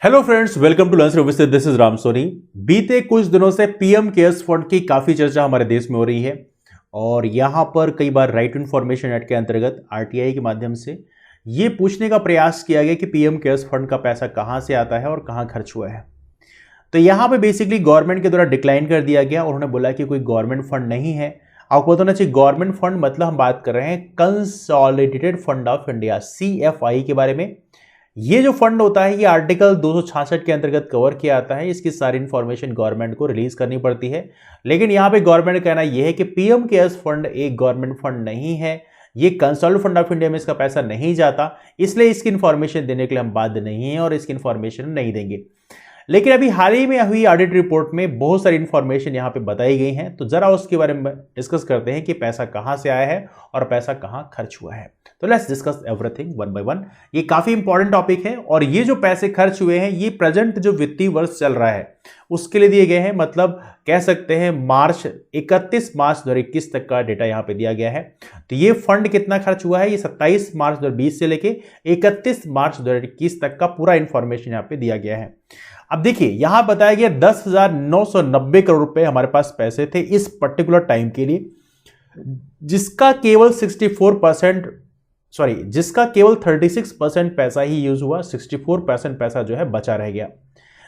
Hello friends, welcome to lunch with this is Ram Soni. बीते कुछ दिनों से पीएम केयर्स फंड की काफी चर्चा हमारे देश में हो रही है और यहां पर कई बार राइट टू इंफॉर्मेशन एक्ट के अंतर्गत आरटीआई के माध्यम से ये पूछने का प्रयास किया गया कि पीएम केयर्स फंड का पैसा कहां से आता है और कहां खर्च हुआ है। तो यहां पे बेसिकली गवर्नमेंट के द्वारा डिक्लाइन कर दिया गया और उन्होंने बोला कि कोई गवर्नमेंट फंड नहीं है। आपको बताना चाहिए गवर्नमेंट फंड मतलब हम बात कर रहे हैं consolidated fund of India CFI के बारे में। ये जो फंड होता है ये आर्टिकल 266 के अंतर्गत कवर किया आता है। इसकी सारी इंफॉर्मेशन गवर्नमेंट को रिलीज करनी पड़ती है, लेकिन यहां पे गवर्नमेंट का कहना यह है कि पीएम केयर्स फंड एक गवर्नमेंट फंड नहीं है, ये कंसोलिडेटेड फंड ऑफ इंडिया में इसका पैसा नहीं जाता, इसलिए इसकी इंफॉर्मेशन देने के लिए हम बाध्य नहीं है और इसकी इंफॉर्मेशन नहीं देंगे। लेकिन अभी हाल ही में हुई ऑडिट रिपोर्ट में बहुत सारी इंफॉर्मेशन यहां पे बताई गई है, तो जरा उसके बारे में डिस्कस करते हैं कि पैसा कहां से आया है और पैसा कहां खर्च हुआ है। तो let's discuss everything one by one. ये काफी इंपॉर्टेंट टॉपिक है और ये जो पैसे खर्च हुए हैं ये प्रेजेंट जो वित्तीय वर्ष चल रहा है उसके लिए दिए गए हैं। मतलब कह सकते हैं 31 मार्च 2021 तक का डेटा यहां पे दिया गया है। तो ये फंड कितना खर्च हुआ है, ये 27 मार्च 2020 से लेके 31 मार्च 2021 तक का पूरा इंफॉर्मेशन यहां पे दिया गया है। अब देखिए यहां बताया गया 10,990 करोड़ रुपए हमारे पास पैसे थे इस पर्टिकुलर टाइम के लिए, जिसका केवल 36% पैसा ही यूज हुआ, 64% पैसा जो है बचा रह गया।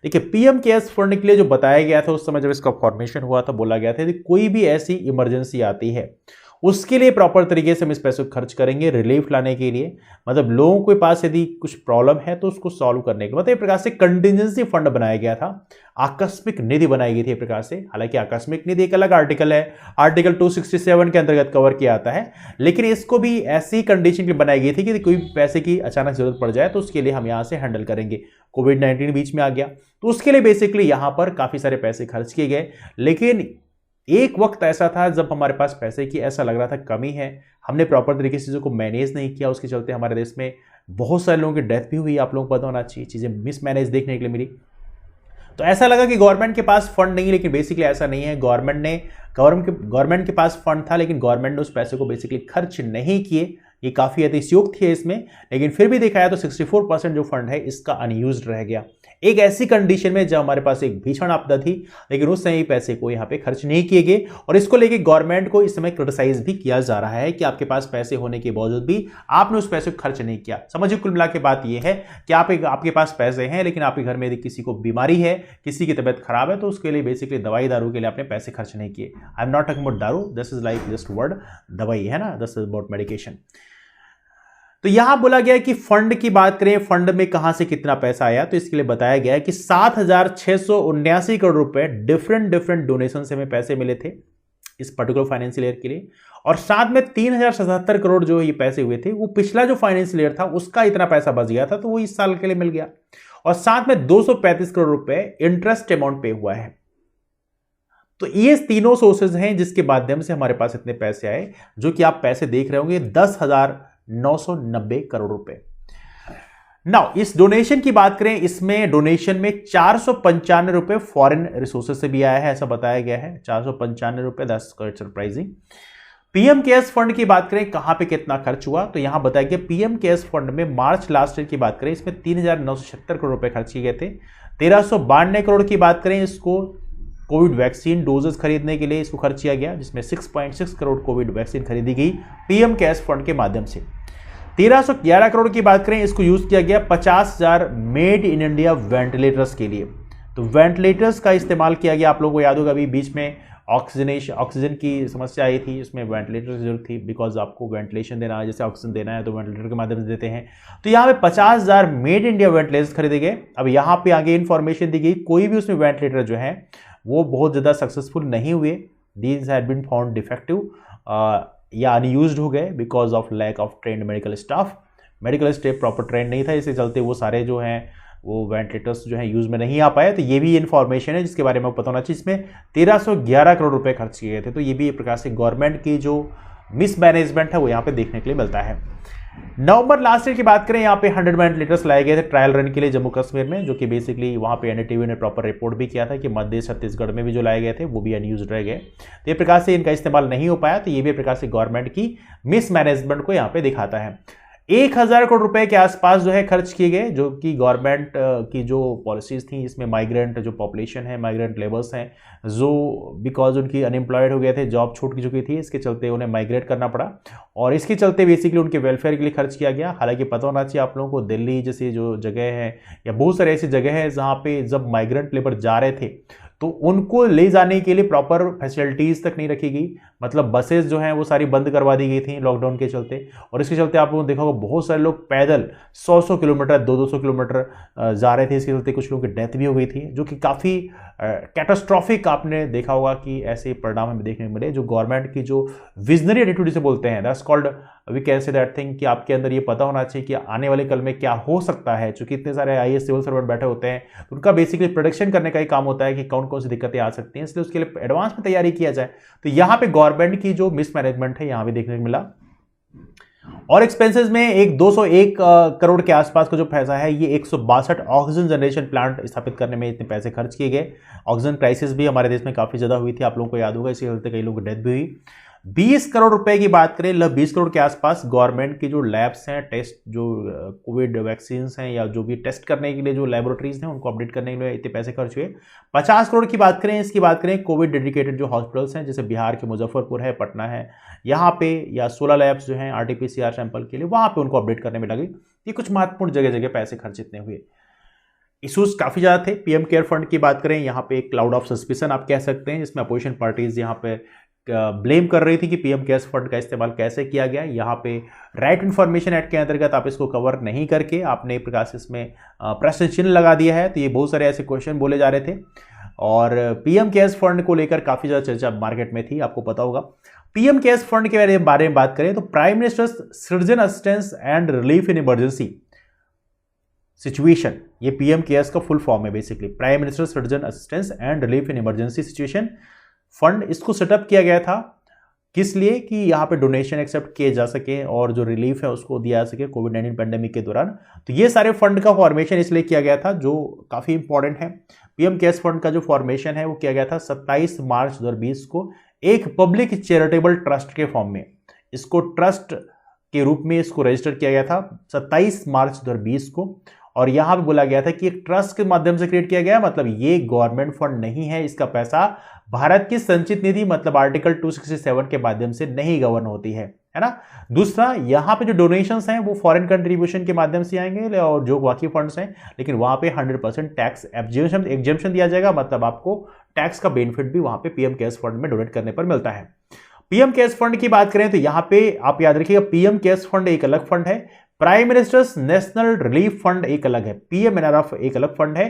देखिए पीएम केयर्स फंड के लिए जो बताया गया था उस समय जब इसका फॉर्मेशन हुआ था बोला गया था कि कोई भी ऐसी इमरजेंसी आती है उसके लिए प्रॉपर तरीके से हम इस पैसे को खर्च करेंगे रिलीफ लाने के लिए। मतलब लोगों के पास यदि कुछ प्रॉब्लम है तो उसको सॉल्व करने के लिए, मतलब एक प्रकार से कंटिजेंसी फंड बनाया गया था, आकस्मिक निधि बनाई गई थी एक प्रकार से। हालांकि आकस्मिक निधि एक अलग आर्टिकल है, आर्टिकल 267 के अंतर्गत कवर किया आता है, लेकिन इसको भी ऐसी कंडीशन के लिए बनाई गई थी कि कोई पैसे की अचानक जरूरत पड़ जाए तो उसके लिए हम यहां से हैंडल करेंगे। कोविड-19 बीच में आ गया तो उसके लिए बेसिकली यहां पर काफी सारे पैसे खर्च किए गए। लेकिन एक वक्त ऐसा था जब हमारे पास पैसे की ऐसा लग रहा था कमी है, हमने प्रॉपर तरीके से चीज़ों को मैनेज नहीं किया, उसके चलते हमारे देश में बहुत सारे लोगों की डेथ भी हुई। आप लोगों को पता होना चाहिए, चीज़ें मिसमैनेज देखने के लिए मिली। तो ऐसा लगा कि गवर्नमेंट के पास फंड नहीं है, लेकिन बेसिकली ऐसा नहीं है। गवर्नमेंट के पास फंड था लेकिन गवर्नमेंट ने उस पैसे को बेसिकली खर्च नहीं किए। ये काफ़ी अतिशयोक्ति है इसमें, लेकिन फिर भी देखा जाए तो 64% जो फंड है इसका अनयूज्ड रह गया। एक ऐसी कंडीशन में जब हमारे पास एक भीषण आपदा थी, लेकिन उस समय पैसे को यहाँ पे खर्च नहीं किए गए और इसको लेके गवर्नमेंट को इस समय क्रिटिसाइज भी किया जा रहा है कि आपके पास पैसे होने के बावजूद भी आपने उस पैसे को खर्च नहीं किया। समझिए कुल मिला के बात यह है कि आपके पास पैसे हैं लेकिन आपके घर में यदि किसी को बीमारी है, किसी की तबियत खराब है, तो उसके लिए बेसिकली दवाई दारू के लिए आपने पैसे खर्च नहीं किए। I am not talking about दारू, this is like just word दवाई है ना, दिस इज अबाउट मेडिकेशन। तो यहां बोला गया कि फंड की बात करें, फंड में कहां से कितना पैसा आया, तो इसके लिए बताया गया है कि 7,679 करोड़ रुपए डिफरेंट डोनेशन से हमें पैसे मिले थे इस पर्टिकुलर फाइनेंशियल ईयर के लिए। और साथ में 3,077 करोड़ जो ये पैसे हुए थे वो पिछला जो फाइनेंशियल ईयर था उसका इतना पैसा बच गया था, तो वो इस साल के लिए मिल गया। और साथ में 235 करोड़ रुपए इंटरेस्ट अमाउंट पे हुआ है। तो ये तीनों सोर्सेज हैं जिसके माध्यम से हमारे पास इतने पैसे आए, जो कि आप पैसे देख रहे होंगे 10,990 करोड़ रुपए। नाउ इस डोनेशन की बात करें, इसमें डोनेशन में 495 रुपए फॉरेन रिसोर्सेज से भी आया है, ऐसा बताया गया है। 495 रुपए, that's quite surprising. PM cares fund की बात करें कहां पे कितना खर्च हुआ, तो यहां बताया गया पीएम केयर्स फंड में मार्च लास्ट ईयर की बात करें इसमें 3,976 करोड़ रुपए खर्च किए गए थे। 1,392 करोड़ की बात करें इसको कोविड वैक्सीन डोजेस खरीदने के लिए इसको खर्च किया गया, जिसमें 6.6 करोड़ कोविड वैक्सीन खरीदी गई पीएम केयर्स फंड के माध्यम से। 1,311 करोड़ की बात करें इसको यूज किया गया 50,000 मेड इन इंडिया वेंटिलेटर्स के लिए। तो वेंटिलेटर्स का इस्तेमाल किया गया। आप लोगों को याद होगा अभी बीच में ऑक्सीजन की समस्या आई थी, इसमें वेंटिलेटर की जरूरत थी, बिकॉज आपको वेंटिलेशन देना है, जैसे ऑक्सीजन देना है तो वेंटिलेटर के माध्यम से देते हैं। तो यहाँ पे 50,000 मेड इंडिया वेंटिलेटर्स खरीदे गए। अब यहाँ पे आगे इन्फॉर्मेशन दी गई, कोई भी उसमें वेंटिलेटर जो है वो बहुत ज़्यादा सक्सेसफुल नहीं हुए, these had been found defective या अनयूज्ड हो गए because of lack of trained medical staff proper trained नहीं था, इसके चलते वो सारे जो हैं वो वेंटिलेटर्स जो है यूज में नहीं आ पाए। तो ये भी इंफॉर्मेशन है जिसके बारे में पता होना चाहिए। इसमें 1,311 करोड़ रुपए खर्च किए गए थे। तो ये भी एक प्रकार से गवर्नमेंट की जो मिसमैनेजमेंट है वो यहाँ पे देखने के लिए मिलता है। नवंबर लास्ट ईयर की बात करें, यहाँ पे 100 वेंटिलेटर्स लाए गए थे ट्रायल रन के लिए जम्मू कश्मीर में, जो कि बेसिकली वहाँ पे एनडीटीवी ने प्रॉपर रिपोर्ट भी किया था कि मध्य छत्तीसगढ़ में भी जो लाए गए थे वो भी अनयूज्ड रह गए। तो ये प्रकार से इनका इस्तेमाल नहीं हो पाया। तो ये भी प्रकार से गवर्नमेंट की मिसमैनेजमेंट को यहाँ पे दिखाता है। 1000 करोड़ रुपए के आसपास जो है खर्च किए गए, जो कि गवर्नमेंट की जो पॉलिसीज थी, इसमें माइग्रेंट जो पॉपुलेशन है, माइग्रेंट लेबर्स हैं, जो बिकॉज उनकी अनएम्प्लॉयड हो गए थे, जॉब छूट चुकी थी, इसके चलते उन्हें माइग्रेट करना पड़ा और इसके चलते बेसिकली उनके वेलफेयर के लिए खर्च किया गया। हालांकि पता होना चाहिए आप लोगों को, दिल्ली जैसी जो जगह है या बहुत सारी ऐसी जगह है जहाँ पे जब माइग्रेंट लेबर जा रहे थे तो उनको ले जाने के लिए प्रॉपर फैसिलिटीज तक नहीं रखी गई। मतलब बसेस जो हैं वो सारी बंद करवा दी गई थी लॉकडाउन के चलते, और इसके चलते आप लोगों ने देखा होगा बहुत सारे लोग पैदल 100-100 किलोमीटर 200-200 किलोमीटर जा रहे थे। इसके चलते कुछ लोगों की डेथ भी हो गई थी, जो कि काफ़ी कैटास्ट्रॉफिक आपने देखा होगा कि ऐसे परिणाम हमें देखने को मिले। जो गवर्नमेंट की जो विजनरी एटीट्यूड से बोलते हैं, that's called we can say that thing, कि आपके अंदर ये पता होना चाहिए कि आने वाले कल में क्या हो सकता है। चूंकि इतने सारे आईएएस सिविल सर्वेंट बैठे होते हैं तो उनका बेसिकली प्रोडिक्शन करने का ही काम होता है कि कौन कौन सी दिक्कतें आ सकती हैं, इसलिए उसके लिए एडवांस में तैयारी किया जाए। तो यहाँ पे गवर्नमेंट की जो मिसमैनेजमेंट है यहाँ भी देखने को मिला। और एक्सपेंसेस में एक 201 करोड़ के आसपास का जो पैसा है, ये 162 ऑक्सीजन जनरेशन प्लांट स्थापित करने में इतने पैसे खर्च किए गए। ऑक्सीजन क्राइसिस भी हमारे देश में काफी ज्यादा हुई थी, आप लोगों को याद होगा, इसी चलते कई लोगों की डेथ भी हुई। 20 करोड़ रुपए की बात करें, लगभग 20 करोड़ के आसपास गवर्नमेंट की जो लैब्स हैं, टेस्ट जो कोविड वैक्सीन हैं या जो भी टेस्ट करने के लिए जो लैबोरेटरीज हैं उनको अपडेट करने के लिए इतने पैसे खर्च हुए। 50 करोड़ की बात करें, इसकी बात करें कोविड डेडिकेटेड जो हॉस्पिटल्स हैं, जैसे बिहार के मुजफ्फरपुर है, पटना है, यहाँ पे या 16 लैब्स जो हैं आरटीपीसीआर सैंपल के लिए, वहाँ पे उनको अपडेट करने में लगी। ये कुछ महत्वपूर्ण जगह जगह पैसे खर्च इतने हुए। इशूज काफी ज्यादा थे। पीएम केयर फंड की बात करें, यहाँ पे एक क्लाउड ऑफ सस्पिशन आप कह सकते हैं, जिसमें अपोजिशन पार्टीज यहाँ पे ब्लेम कर रही थी कि पीएम केयर्स फंड का इस्तेमाल कैसे किया गया। यहाँ पे राइट इन्फॉर्मेशन एक्ट के अंतर्गत आप इसको कवर नहीं करके आपने एक प्रकार से इसमें प्रश्न चिन्ह लगा दिया है। तो ये बहुत सारे ऐसे क्वेश्चन बोले जा रहे थे और पीएम केयर्स फंड को लेकर काफी ज्यादा चर्चा मार्केट में थी, आपको पता होगा। पीएम केयर्स फंड के बारे में बात करें तो प्राइम मिनिस्टर्स सृजन assistance and relief in emergency situation, ये पीएम केयर्स का फुल फॉर्म है बेसिकली, प्राइम मिनिस्टर सृजन assistance and relief in emergency situation fund. इसको सेटअप किया गया था किस लिए, कि यहाँ पे डोनेशन एक्सेप्ट किए जा सके और जो रिलीफ है उसको दिया जा सके कोविड-19 पेंडेमिक के दौरान। तो ये सारे फंड का फॉर्मेशन इसलिए किया गया था, जो काफी इंपॉर्टेंट है। पीएम केयर्स फंड का जो फॉर्मेशन है वो किया गया था 27 मार्च 2020 को एक पब्लिक चैरिटेबल ट्रस्ट के फॉर्म में। इसको ट्रस्ट के रूप में इसको रजिस्टर किया गया था 27 मार्च 2020 को, और यहां पे बोला गया था कि एक ट्रस्ट के माध्यम से क्रिएट किया गया, मतलब ये गवर्नमेंट फंड नहीं है, इसका पैसा भारत की संचित निधि मतलब आर्टिकल 267 के माध्यम से नहीं गवर्न होती है ना। दूसरा, यहां पे जो डोनेशंस हैं वो फॉरेन कंट्रीब्यूशन के माध्यम से आएंगे और जो बाकी फंड्स हैं, लेकिन वहां पे 100% टैक्स एग्जेम्पशन दिया जाएगा, मतलब आपको टैक्स का बेनिफिट भी वहां पे पीएम केयर्स फंड में डोनेट करने पर मिलता है। पीएम केयर्स फंड की बात करें तो यहां पे आप याद रखिएगा, पीएम केयर्स फंड एक अलग फंड है, prime ministers national relief fund एक अलग है, पीएमएनआरएफ एक अलग फंड है,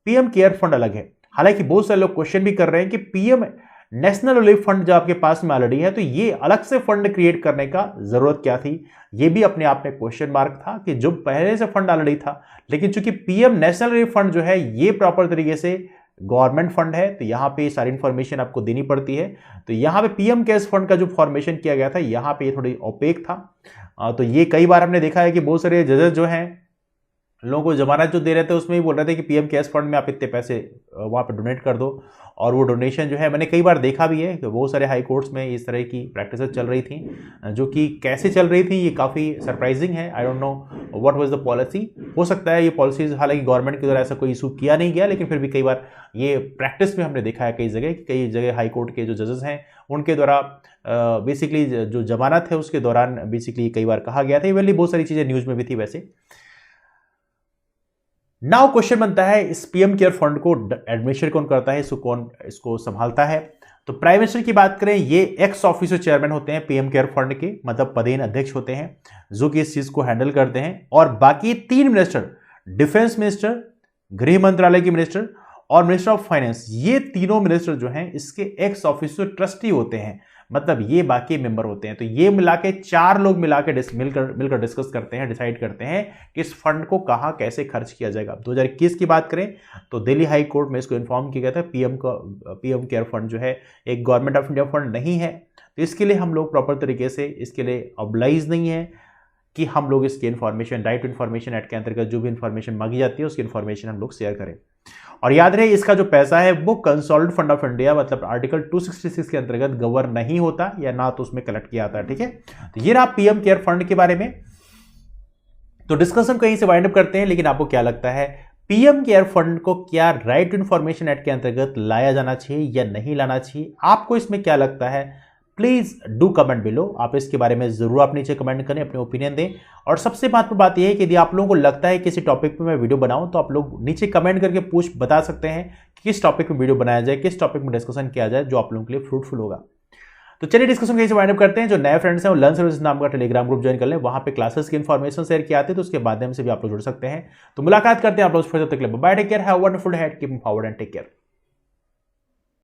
पीएम केयर फंड अलग है। हालांकि बहुत सारे लोग क्वेश्चन भी कर रहे हैं कि पीएम नेशनल रिलीफ फंड जो आपके पास में ऑलरेडी है, तो ये अलग से फंड क्रिएट करने का जरूरत क्या थी। ये भी अपने आप में क्वेश्चन मार्क था कि जो पहले से फंड ऑलरेडी था, लेकिन चूंकि पीएम नेशनल रिलीफ फंड जो है ये प्रॉपर तरीके से गवर्नमेंट फंड है, तो यहां पे सारी इंफॉर्मेशन आपको देनी पड़ती है। तो यहां पे पीएम केयर्स फंड का जो फॉर्मेशन किया गया था, यहां पे ये थोड़ी ओपेक था। तो ये कई बार हमने देखा है कि बहुत सारे जजेस जो हैं लोगों को जमानत जो दे रहे थे उसमें ही बोल रहे थे कि पीएम केयर्स फंड में आप इतने पैसे वहां पे डोनेट कर दो, और वो डोनेशन जो है मैंने कई बार देखा भी है कि बहुत सारे हाई कोर्ट्स में इस तरह की प्रैक्टिस चल रही थी, जो कि कैसे चल रही थी ये काफ़ी सरप्राइजिंग है। I don't know what was the policy. हो सकता है ये पॉलिसीज हालांकि गवर्नमेंट के द्वारा ऐसा कोई इशू किया नहीं गया, लेकिन फिर भी कई बार ये प्रैक्टिस में हमने देखा है कई जगह हाई कोर्ट के जो जजेस हैं उनके द्वारा बेसिकली जो जमानत है उसके दौरान बेसिकली कई बार कहा गया था। इवेंटली बहुत सारी चीज़ें न्यूज़ में भी थी। वैसे नाउ क्वेश्चन बनता है, इस पीएम केयर फंड को एडमिनिस्ट्रेट कौन करता है, इसको कौन इसको संभालता है। तो प्राइम मिनिस्टर की बात करें, ये एक्स ऑफिसर चेयरमैन होते हैं पीएम केयर फंड के, मतलब पदेन अध्यक्ष होते हैं जो कि इस चीज को हैंडल करते हैं। और बाकी 3 मिनिस्टर, डिफेंस मिनिस्टर, गृह मंत्रालय की मिनिस्टर और मिनिस्टर ऑफ फाइनेंस, ये तीनों मिनिस्टर जो हैं इसके एक्स ऑफिसर ट्रस्टी होते हैं, मतलब ये बाकी मेंबर होते हैं। तो ये मिला के 4 लोग मिलकर डिस्कस करते हैं, डिसाइड करते हैं कि इस फंड को कहां कैसे खर्च किया जाएगा। 2021 की बात करें तो दिल्ली हाई कोर्ट में इसको इन्फॉर्म किया गया था पीएम केयर फंड जो है एक गवर्नमेंट ऑफ इंडिया फंड नहीं है, तो इसके लिए हम लोग प्रॉपर तरीके से इसके लिए ऑब्लाइज नहीं है कि हम लोग इसकी information, right to information act के अंतर्गत जो भी इन्फॉर्मेशन मांगी जाती है उसकी इन्फॉर्मेशन हम लोग शेयर करें। और याद रहे इसका जो पैसा है वो कंसोलिडेटेड फंड ऑफ इंडिया मतलब आर्टिकल 266 के अंतर्गत गवर्न नहीं होता या ना तो उसमें कलेक्ट किया जाता है। ठीक है, तो ये रहा पीएम केयर फंड के बारे में। तो डिस्कशन कहीं से वाइंड अप करते हैं, लेकिन आपको क्या लगता है पीएम केयर फंड को क्या राइट टू इन्फॉर्मेशन एक्ट के अंतर्गत लाया जाना चाहिए या नहीं लाना चाहिए? आपको इसमें क्या लगता है? Please do comment below. आप इसके बारे में जरूर आप नीचे कमेंट करें, अपने ओपिनियन दें। और सबसे महत्वपूर्ण बात यह है कि यदि आप लोगों को लगता है किसी टॉपिक पे मैं वीडियो बनाऊं तो आप लोग नीचे कमेंट करके बता सकते हैं कि किस टॉपिक पे वीडियो बनाया जाए, किस टॉपिक में डिस्कशन किया जाए जो आप लोगों के लिए फ्रूटफुल होगा। तो चलिए डिस्कशन कहीं से वाइंड अप करते हैं। जो नए फ्रेंड्स हैं वो लर्न सर्विस नाम का टेलीग्राम ग्रुप ज्वाइन कर लें, वहां पे क्लासेस की इन्फॉर्मेशन शेयर किया आते हैं, तो उसके माध्यम से भी आप लोग जुड़ सकते हैं। तो मुलाकात करते हैं आप लोग फिर, तब तक के लिए bye, take care, have a wonderful day, keep forward and take care.